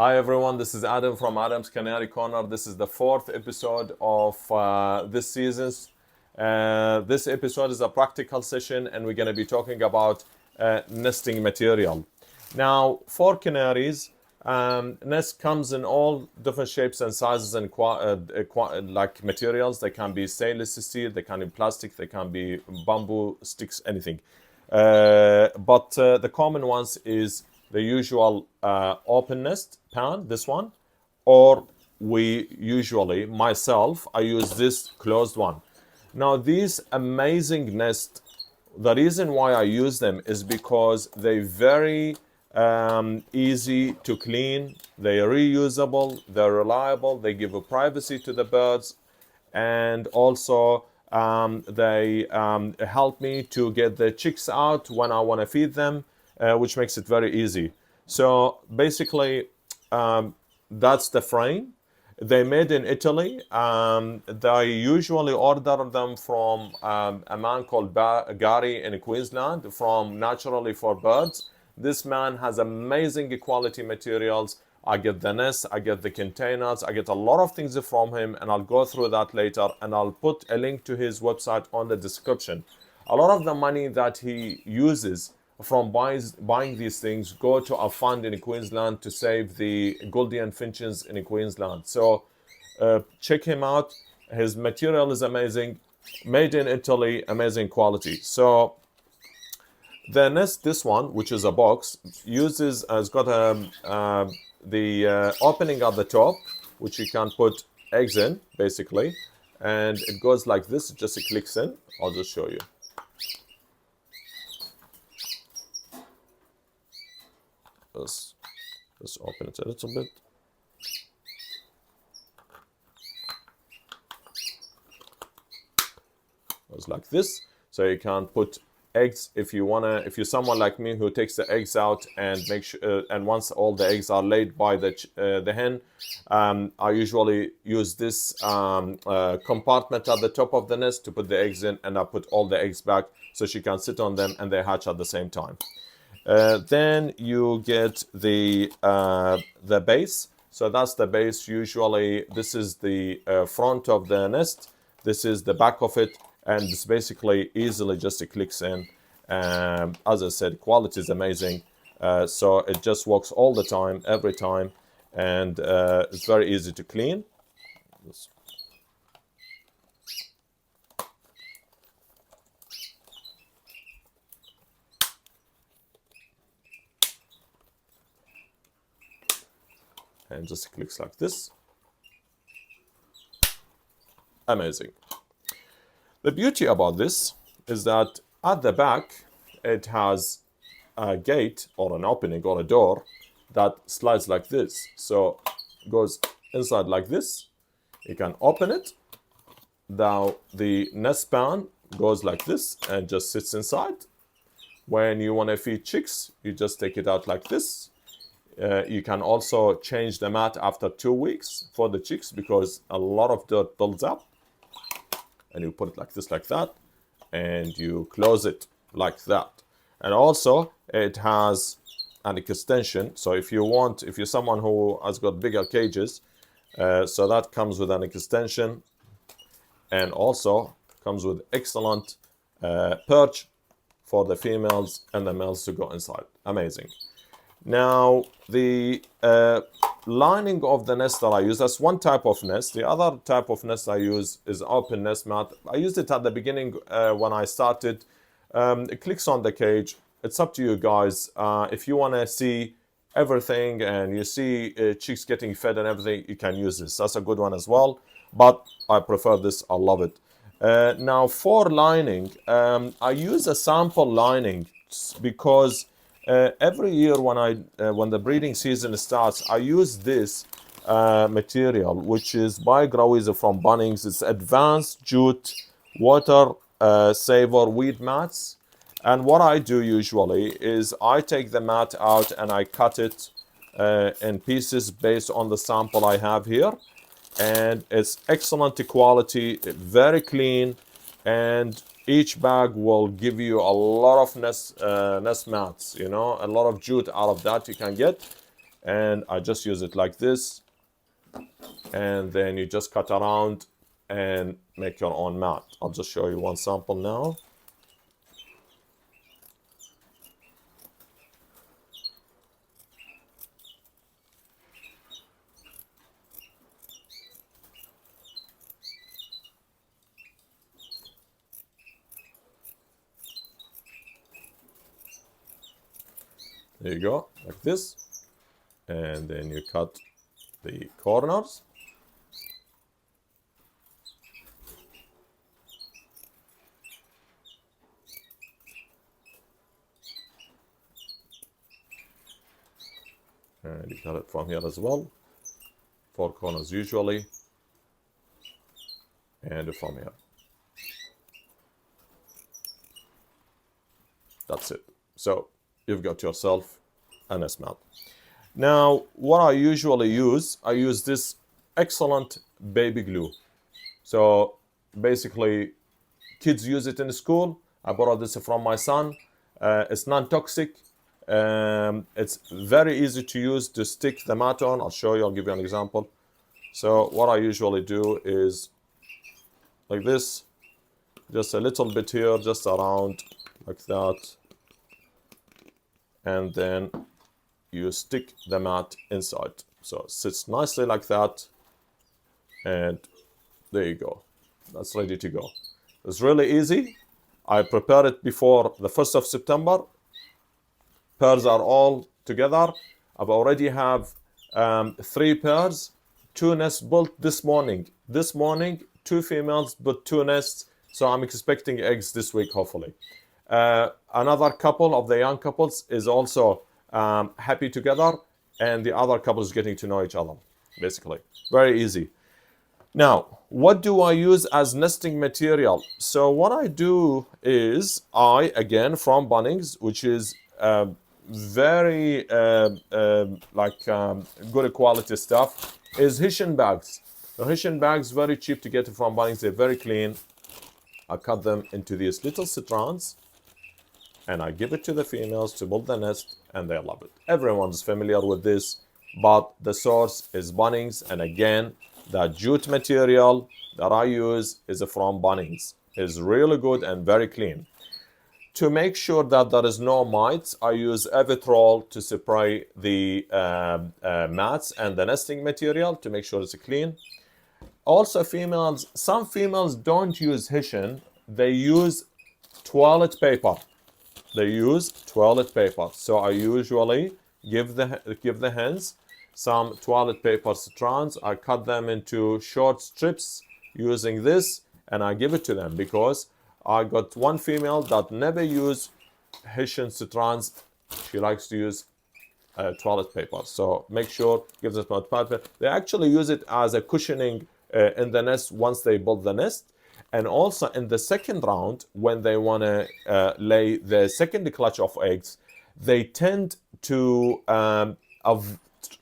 Hi everyone, this is Adam from Adam's Canary Corner. This is the fourth episode of this season's. This episode is a practical session and we're going to be talking about nesting material. Now, for canaries, nest comes in all different shapes and sizes and like materials. They can be stainless steel, they can be plastic, they can be bamboo sticks, anything. But the common ones is the usual open nest pan, this one, or we usually, myself, I use this closed one. Now these amazing nests, the reason why I use them is because they're very easy to clean, they're reusable, they're reliable, they give a privacy to the birds, and also they help me to get the chicks out when I want to feed them, which makes it very easy. So basically, that's the frame. They made in Italy. They usually order them from a man called Gary in Queensland from Naturally for Birds. This man has amazing quality materials. I get the nest, I get the containers, I get a lot of things from him, and I'll go through that later, and I'll put a link to his website on the description. A lot of the money that he uses from buying these things go to a fund in Queensland to save the Gouldian finches in Queensland. So check him out. His material is amazing, made in Italy, amazing quality. So the nest, this one, which is a box, has got the opening at the top, which you can put eggs in, basically, and it goes like this. It just clicks in. I'll just show you. Let's open it a little bit. It's like this, so you can put eggs if you wanna. If you're someone like me who takes the eggs out and make sure, and once all the eggs are laid by the hen, I usually use this compartment at the top of the nest to put the eggs in, and I put all the eggs back so she can sit on them and they hatch at the same time. Then you get the base. So that's the base. Usually this is the front of the nest. This is the back of it, and it's basically easily just clicks in. As I said, quality is amazing. So it just works all the time, every time, and it's very easy to clean. And just clicks like this. Amazing. The beauty about this is that at the back, it has a gate or an opening or a door that slides like this. So it goes inside like this. You can open it. Now the nest pan goes like this and just sits inside. When you want to feed chicks, you just take it out like this. You can also change the mat after 2 weeks for the chicks because a lot of dirt builds up. And you put it like this, like that, and you close it like that. And also it has an extension. So if you're someone who has got bigger cages, so that comes with an extension, and also comes with excellent perch for the females and the males to go inside. Amazing. Now the lining of the nest that I use, that's one type of nest. The other type of nest I use is open nest mat. I used it at the beginning when I started. It clicks on the cage. It's up to you guys. If you want to see everything and you see chicks getting fed and everything, you can use this. That's a good one as well. But I prefer this. I love it. Now for lining, I use a sample lining because every year when the breeding season starts, I use this material, which is by Grawiza from Bunnings. It's advanced jute water saver weed mats. And what I do usually is I take the mat out and I cut it in pieces based on the sample I have here. And it's excellent quality, very clean, and each bag will give you a lot of nest mats, a lot of jute out of that you can get. and I just use it like this, and then you just cut around and make your own mat. I'll just show you one sample now. There you go, like this, and then you cut the corners. And you cut it from here as well, 4 corners usually, and from here. That's it. So you've got yourself a nest mat. Now, what I usually use, I use this excellent baby glue. So basically, kids use it in school. I borrowed this from my son. It's non-toxic. It's very easy to use to stick the mat on. I'll show you, I'll give you an example. So what I usually do is like this, just a little bit here, just around like that. And then you stick the mat inside. So it sits nicely like that. And there you go. That's ready to go. It's really easy. I prepared it before the 1st of September. Pairs are all together. I've already have 3 pairs, 2 nests built this morning. This morning, 2 females built 2 nests. So I'm expecting eggs this week, hopefully. Another couple of the young couples is also happy together, and the other couple is getting to know each other, basically. Very easy. Now, what do I use as nesting material? So what I do is again, from Bunnings, which is very good quality stuff, is Hessian bags. The Hessian bags, very cheap to get from Bunnings. They're very clean. I cut them into these little strands, and I give it to the females to build the nest, and they love it. Everyone's familiar with this, but the source is Bunnings, and again, the jute material that I use is from Bunnings. It's really good and very clean. To make sure that there is no mites, I use Avitrol to spray the mats and the nesting material to make sure it's clean. Also, some females don't use Hessian, they use toilet paper. So I usually give the hens some toilet paper strands. I cut them into short strips using this, and I give it to them because I got one female that never use Hessian strands. She likes to use toilet paper. So make sure, give them toilet paper. They actually use it as a cushioning in the nest once they build the nest. And also in the second round, when they want to lay the second clutch of eggs, they tend to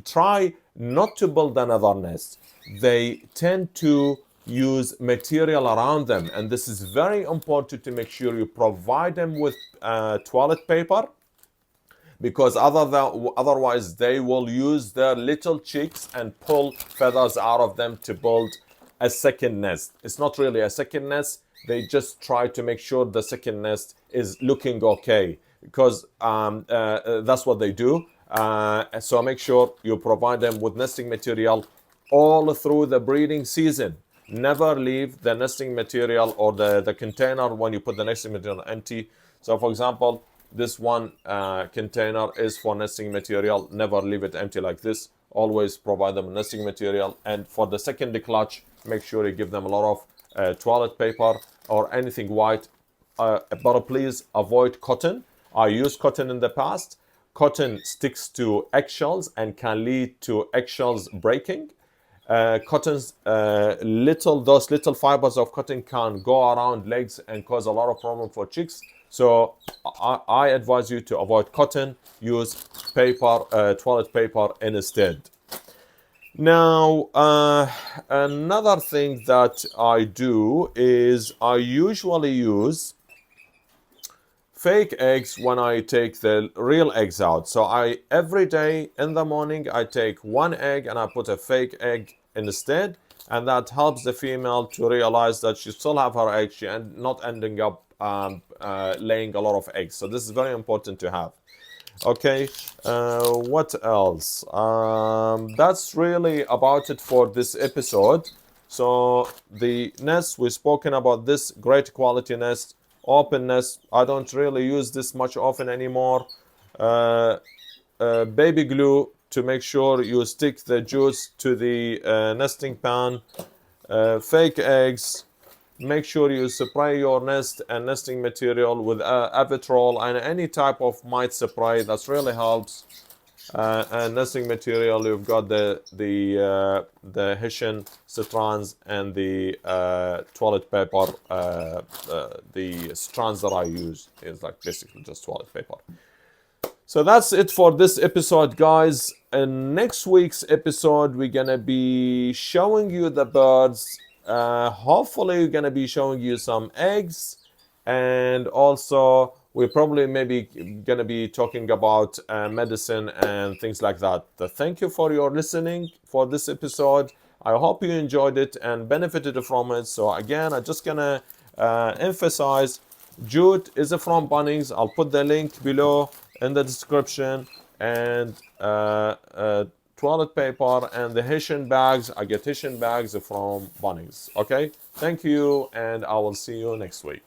try not to build another nest. They tend to use material around them. And this is very important to make sure you provide them with toilet paper, because otherwise they will use their little chicks and pull feathers out of them to build a second nest. It's not really a second nest. They just try to make sure the second nest is looking okay, because that's what they do. So make sure you provide them with nesting material all through the breeding season. Never leave the nesting material or the container when you put the nesting material empty. So for example, this one container is for nesting material. Never leave it empty like this. Always provide them nesting material. And for the second clutch, make sure you give them a lot of toilet paper or anything white. But please avoid cotton. I used cotton in the past. Cotton sticks to eggshells and can lead to eggshells breaking. Those little fibers of cotton can go around legs and cause a lot of problem for chicks. So I advise you to avoid cotton. Use paper, toilet paper instead. Now, another thing that I do is I usually use fake eggs when I take the real eggs out. So every day in the morning I take one egg and I put a fake egg instead, and that helps the female to realize that she still have her eggs, she not ending up laying a lot of eggs. So this is very important to have. Okay, what else? That's really about it for this episode. So the nest, we've spoken about this great quality nest, open nest. I don't really use this much often anymore. Baby glue to make sure you stick the juice to the nesting pan. Fake eggs. Make sure you spray your nest and nesting material with Avitrol and any type of mite spray. That really helps. And nesting material, you've got the Hessian strands and the toilet paper. The strands that I use is like basically just toilet paper. So that's it for this episode, guys. In next week's episode, we're gonna be showing you the birds. Hopefully, we're gonna be showing you some eggs, and also we're probably maybe gonna be talking about medicine and things like that. Thank you for your listening for this episode. I hope you enjoyed it and benefited from it. So again, I'm just gonna emphasize, jute is from Bunnings. I'll put the link below in the description, and toilet paper and the Hessian bags. I get Hessian bags from Bunnings. Okay, thank you, and I will see you next week.